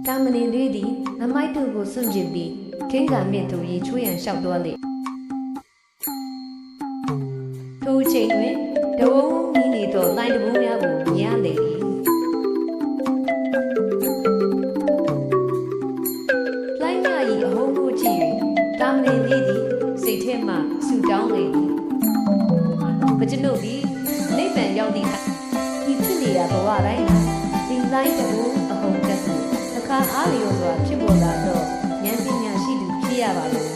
တာမဏေလေးသည်နမိုက်တို့ကိုစွန့်ကျင်ပြီးခင်းကမြင့်သူရေချွေးရန်လျှောက်သွားလေထိုအချိန်တွင်တဝုံနီးနေသောလိုင်းတဘုံများကိုမြင်ရလေသည်လိုင်းများ၏အဟုံးကိုကြည့်၍တာမဏေလေးသည်စိတ်ထဲမှဆူတောင်းလေသည်မကျွန်ုပ်သည်နိဗ္ဗာန်ရောက်သည့်ဒီဖြစ်နေရဘဝတိုင်းဒီလိုင်းတဘုံအဟုံးကပ်အခါအားလျော်စွာဖြစ်ပေါ်လာသောဉာဏ်ပညာရှိသူဖြစ်ရပါလို့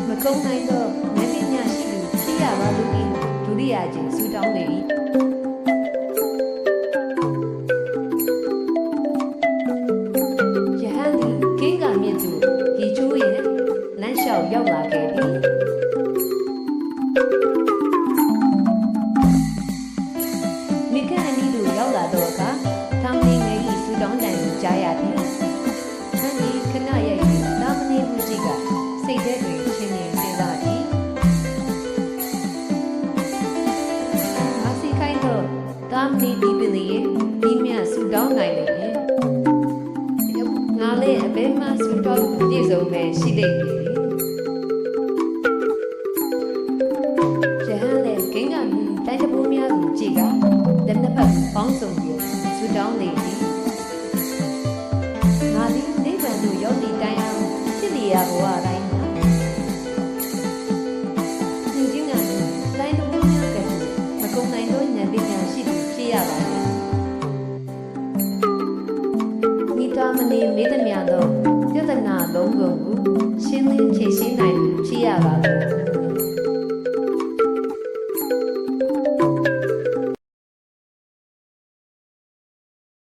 မကုန်းနိုင်သောဉာဏ်ပညာရှိသူဖြစ်ရပါလို့ဒုတိယကျင်းဆူတောင်းနေပြီယဟန်သည်ကင်းကမြင့်သူရေချိုးရင်လမ်းလျှောက်ရောက်လာခဲ့ပြီမိခန့်အနီးသို့ရောက်လာတော့အခါတာမဏေငယ်၏ဆူတောင်းတန်ကိုကြားရသည်။ဆန်းဒီခဏရဲ့တာမဏေဘူးကြီးကစိတ်ထဲတွင်ရှင်းနေစဉ်းစားသည်။မဆီခိုင်းတော့တာမဏေဒီပလီရဲ့ဒီမြဆူတောင်းနိုင်လေ။ငါလည်းအဘဲမှဆူတောင်းပြည့်စုံပဲရှိလိမ့်မယ်။ရဟန်းလည်းဂိမ်းကမြင်တိုင်းတဘိုးများကိုကြည့်ကလက်နှစ်ဖက်ပေါင်းစုံပြီးဆူတောင်းနေသည်ငါသည်နိဗ္ဗာန်သို့ရောက်သည့်တိုင်အောင်ဖြစ်နေရဘဝတိုင်းမှာဒီကျင်းကလိုင်းတဘိုးများကမကုံနိုင်သောဉာဏ်ပညာရှိသူဖြစ်ရပါသည်မိသားမနေမေတ္တာများသောပြဿနာလုံးကုန်ကိုရှင်းလင်းဖြေရှင်းနိုင်သူဖြစ်ရပါသည်